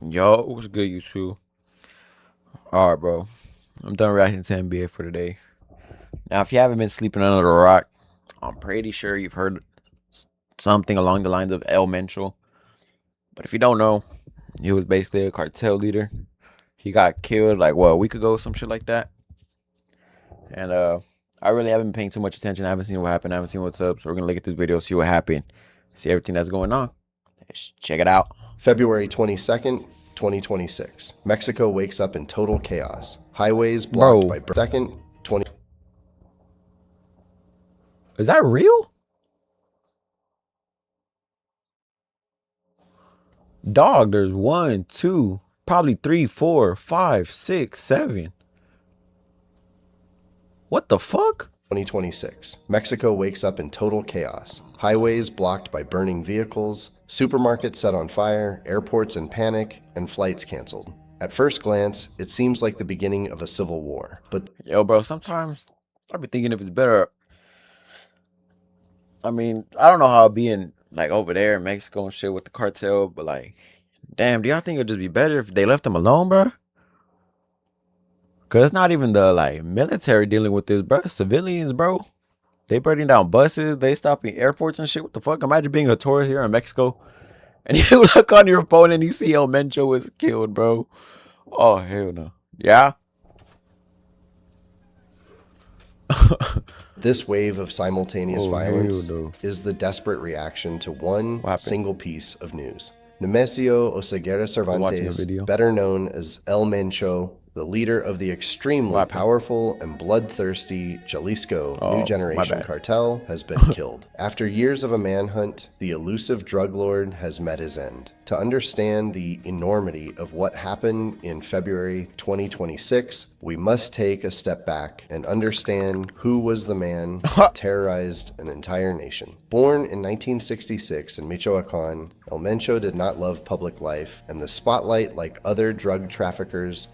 Yo, what's good, you two? All right, bro. I'm done reacting to NBA for today. Now, if you haven't been sleeping under a rock, I'm pretty sure you've heard something along the lines of El Mencho. But if you don't know, he was basically a cartel leader. He got killed like what, a week ago, some shit like that. And I really haven't been paying too much attention. I haven't seen what happened. I haven't seen what's up. So we're gonna look at this video, see what happened, see everything that's going on. Let's check it out. February 22nd, 2026. Mexico wakes up in total chaos. Highways blocked Bro, by second 20. is that real? Dog, there's one, two, probably three, four, five, six, seven. What the fuck? 2026. Mexico wakes up in total chaos. Highways blocked by burning vehicles, supermarkets set on fire, airports in panic, and flights canceled. At first glance, it seems like the beginning of a civil war, but Yo, bro, sometimes I be thinking if it's better. I mean, I don't know how it'd be in like over there in Mexico and shit with the cartel, but like, damn, do y'all think it'd just be better if they left them alone, bro? Cause it's not even the like military dealing with this, bro. It's civilians, bro. They burning down buses, they stopping airports and shit. What the fuck? Imagine being a tourist here in Mexico and you look on your phone and you see El Mencho was killed, bro. Oh hell no. Yeah. this wave of simultaneous Oh hell violence no. is the desperate reaction to one What happened? single piece of news. Nemesio Oseguera I'm watching a Cervantes, video. better known as El Mencho, the leader of the What extremely happened? powerful and bloodthirsty Jalisco New Oh, my Generation bad. cartel, has been killed. After years of a manhunt, the elusive drug lord has met his end. To understand the enormity of what happened in February 2026, we must take a step back and understand who was the man that terrorized an entire nation. Born in 1966 in Michoacan, El Mencho did not love public life and the spotlight like other drug traffickers.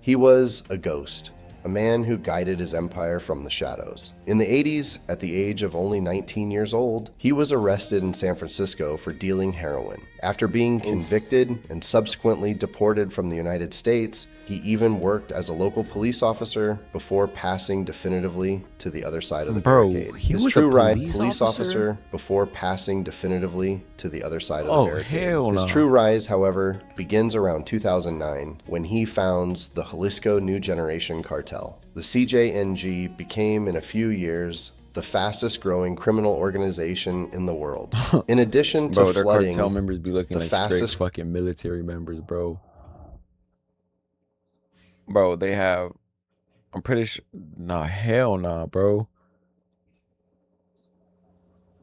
He was a ghost, a man who guided his empire from the shadows. In the 80s, at the age of only 19 years old, he was arrested in San Francisco for dealing heroin. After being convicted and subsequently deported from the United States, he even worked as a local police officer before passing definitively to the other side of the Bro, barricade. he His was a true rise, police officer? before passing definitively to the other side of the Oh barricade. hell His no. true rise, however, begins around 2009 when he founds the Jalisco New Generation cartel. The CJNG became, in a few years, the fastest growing criminal organization in the world. In addition to Bro, their flooding cartel members be looking the like straight fastest fucking military members, bro. Bro, they have. I'm pretty sure. Nah, hell nah, bro.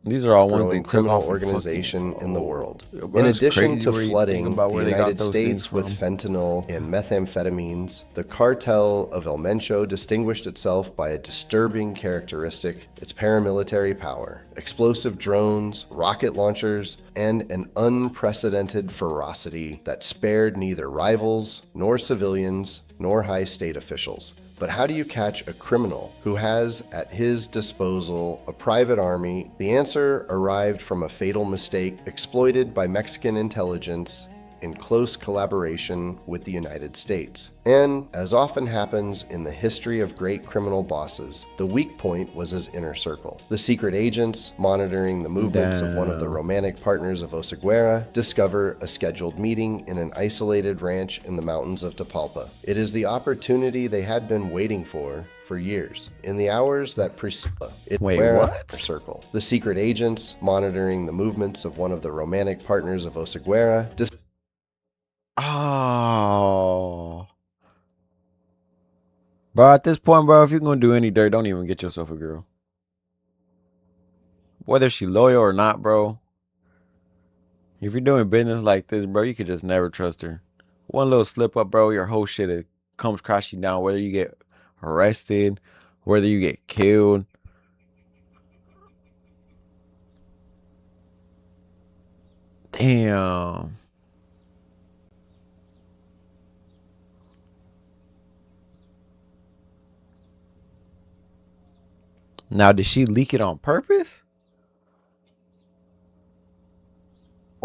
These are all ones they growing took criminal off in fucking. organization in the Oh, world. yo, bro, In it's addition crazy to where you think flooding about the where they got United those things States with from. fentanyl and methamphetamines, the cartel of El Mencho distinguished itself by a disturbing characteristic: its paramilitary power, explosive drones, rocket launchers, and an unprecedented ferocity that spared neither rivals, nor civilians, nor high state officials. But how do you catch a criminal who has at his disposal a private army? The answer arrived from a fatal mistake exploited by Mexican intelligence in close collaboration with the United States. And, as often happens in the history of great criminal bosses, the weak point was his inner circle. The secret agents, monitoring the movements of one of the Damn. romantic partners of Oseguera, discover a scheduled meeting in an isolated ranch in the mountains of Tapalpa. It is the opportunity they had been waiting for years. In the hours that precede it, Wait, Oseguera what? circle. The secret agents, monitoring the movements of one of the romantic partners of Oseguera, Oh. Bro, at this point, bro, if you're gonna do any dirt, don't even get yourself a girl. Whether she loyal or not, bro. If you're doing business like this, bro, you could just never trust her. One little slip up, bro, your whole shit comes crashing down. Whether you get arrested, whether you get killed. Damn. Now, did she leak it on purpose?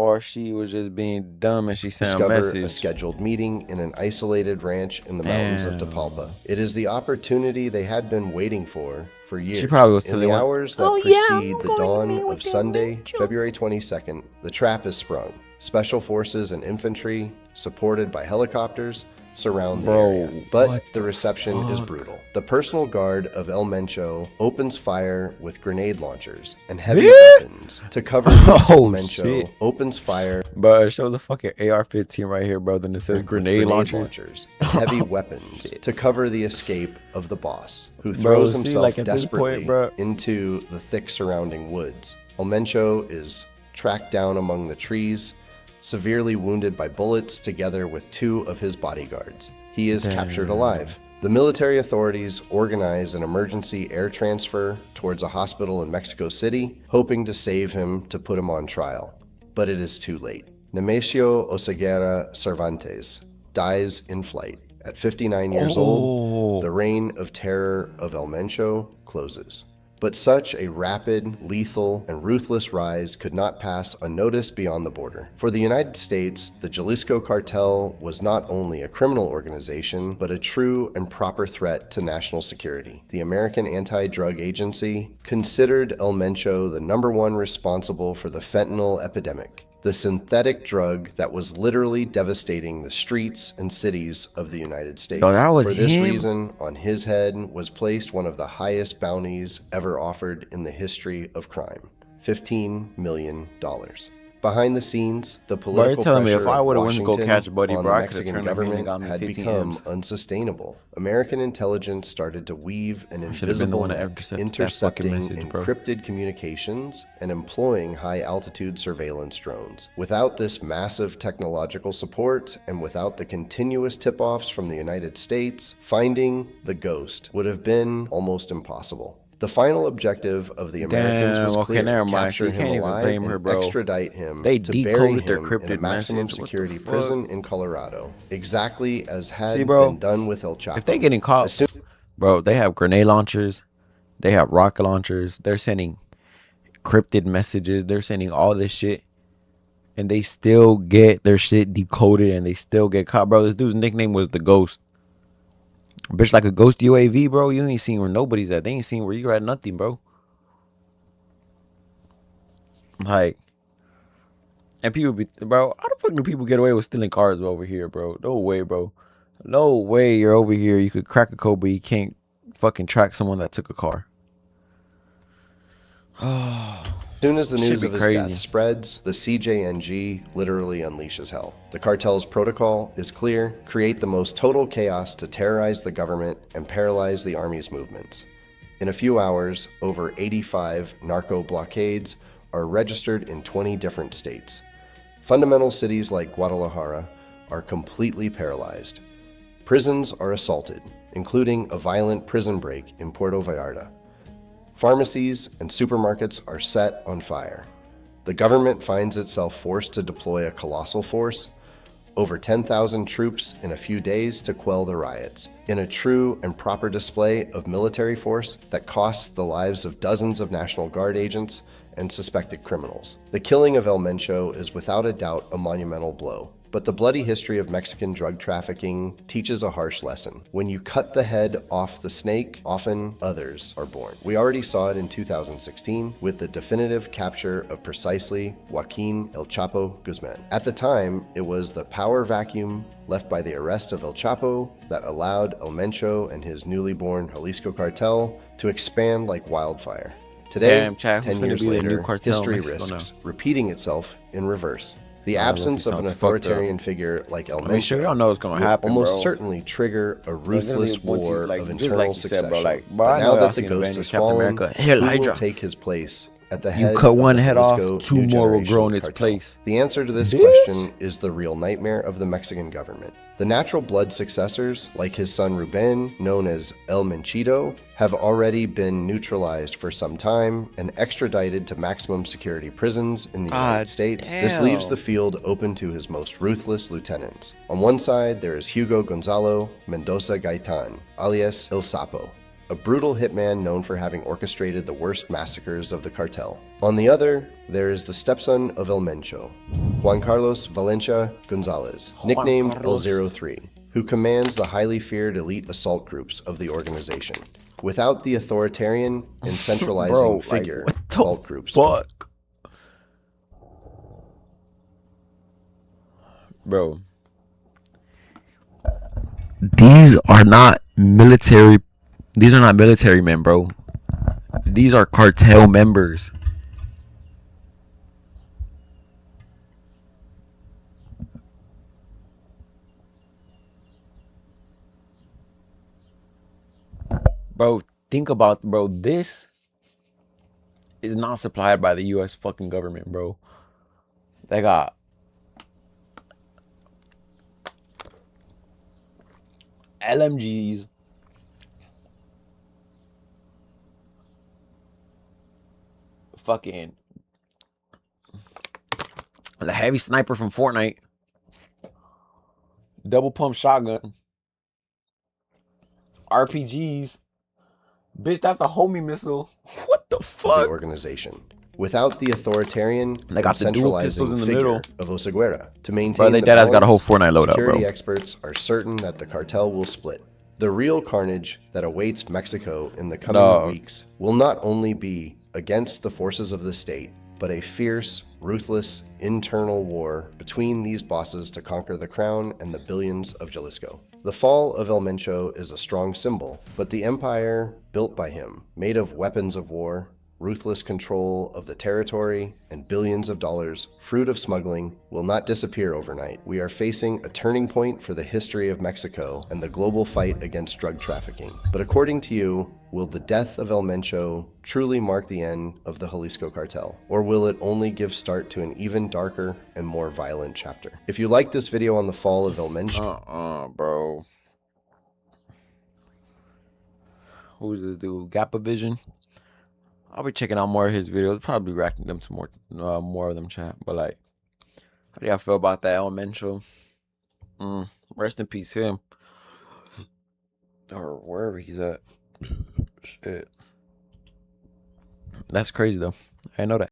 Or she was just being dumb and she sent a discover a message. scheduled meeting in an isolated ranch in the mountains of Damn. Tapalpa. It is the opportunity they had been waiting for years. She probably was In telling the one. hours that precede the dawn of Sunday, February 22nd, the trap is sprung. Special forces and infantry, supported by helicopters, surround the area. But the reception is brutal. The personal guard of El Mencho opens fire with grenade launchers and heavy weapons to cover this. El Mencho opens fire. Bro, it shows a fucking AR-15 right here, bro. Then it says grenade launchers and heavy weapons to cover the escape of the boss, who throws himself desperately into the thick surrounding woods. El Mencho is tracked down among the trees, severely wounded by bullets, together with 2 of his bodyguards. He is captured alive. The military authorities organize an emergency air transfer towards a hospital in Mexico City, hoping to save him to put him on trial. But it is too late. Nemesio Oseguera Cervantes dies in flight. At 59 years old, the reign of terror of El Mencho closes. But such a rapid, lethal, and ruthless rise could not pass unnoticed beyond the border. For the United States, the Jalisco cartel was not only a criminal organization, but a true and proper threat to national security. The American Anti-Drug Agency considered El Mencho the #1 responsible for the fentanyl epidemic, the synthetic drug that was literally devastating the streets and cities of the United States. For this reason, on his head was placed one of the highest bounties ever offered in the history of crime, $15 million. Behind the scenes, the political pressure if I would have Washington went to go catch Buddy, on bro, the I could have Mexican turned around and government got me had 15 become M's. unsustainable. American intelligence started to weave an Should have been the invisible one that net, intercepted that intercepting fucking message, bro. encrypted communications and employing high-altitude surveillance drones. Without this massive technological support, and without the continuous tip-offs from the United States, finding the ghost would have been almost impossible. The final objective of the Americans was clear: capture him alive and extradite him to bury him in a maximum security prison in Colorado, exactly as had been done with El Chapo. If they getting caught, bro, they have grenade launchers, they have rocket launchers, they're sending encrypted messages, they're sending all this shit, and they still get their shit decoded and they still get caught, bro. This dude's nickname was the Ghost. Bitch, like a ghost UAV, bro. You ain't seen where nobody's at. They ain't seen where you're at. Nothing, bro. Like, and people be, bro, how the fuck do people get away with stealing cars over here, bro? No way, bro. No way you're over here. You could crack a code, but you can't fucking track someone that took a car. As soon as the news of his death spreads, the CJNG literally unleashes hell. The cartel's protocol is clear: create the most total chaos to terrorize the government and paralyze the army's movements. In a few hours, over 85 narco blockades are registered in 20 different states. Fundamental cities like Guadalajara are completely paralyzed. Prisons are assaulted, including a violent prison break in Puerto Vallarta. Pharmacies and supermarkets are set on fire. The government finds itself forced to deploy a colossal force, over 10,000 troops in a few days, to quell the riots, in a true and proper display of military force that costs the lives of dozens of National Guard agents and suspected criminals. The killing of El Mencho is without a doubt a monumental blow. But the bloody history of Mexican drug trafficking teaches a harsh lesson. When you cut the head off the snake, often others are born. We already saw it in 2016 with the definitive capture of precisely Joaquin El Chapo Guzman. At the time, it was the power vacuum left by the arrest of El Chapo that allowed El Mencho and his newly born Jalisco cartel to expand like wildfire. Today, 10 years later, history risks repeating itself in reverse. The absence of an authoritarian figure like El Mencho will almost certainly trigger a ruthless war of internal succession. But now that the ghost is fallen, who will take his place at the head of the Jalisco new generation cartel? The answer to this question is the real nightmare of the Mexican government. The natural blood successors, like his son Ruben, known as El Menchito, have already been neutralized for some time and extradited to maximum security prisons in the United States. This leaves the field open to his most ruthless lieutenants. On one side, there is Hugo Gonzalo Mendoza Gaitan, alias El Sapo, a brutal hitman known for having orchestrated the worst massacres of the cartel. On the other, there is the stepson of El Mencho, Juan Carlos Valencia Gonzalez, nicknamed El03, who commands the highly feared elite assault groups of the organization. Without the authoritarian and centralizing figure, assault groups. Fuck. Bro. These are not military men, bro. These are cartel members. Bro, think about, bro, this is not supplied by the US fucking government, bro. They got LMGs, fucking the heavy sniper from Fortnite, double pump shotgun, RPGs. Bitch, that's a homie missile. What the fuck? The organization. Without the authoritarian They got and the dual pistols centralizing in the figure middle of Oseguera. To maintain Bro, they the deadass got a whole balance, Fortnite loadout, bro. security experts are certain that the cartel will split. The real carnage that awaits Mexico in the coming weeks will not only be against the forces of the state, but a fierce, ruthless internal war between these bosses to conquer the crown and the billions of Jalisco. The fall of El Mencho is a strong symbol, but the empire built by him, made of weapons of war, ruthless control of the territory, and billions of dollars, fruit of smuggling, will not disappear overnight. We are facing a turning point for the history of Mexico and the global fight against drug trafficking. But according to you, will the death of El Mencho truly mark the end of the Jalisco cartel? Or will it only give start to an even darker and more violent chapter? If you like this video on the fall of El Mencho... bro. Who's the dude? Gap of Vision? I'll be checking out more of his videos. Probably reacting them to more of them, chat. But like, how do y'all feel about that El Mencho? Rest in peace, him. Or wherever he's at. Shit. That's crazy though. I know that.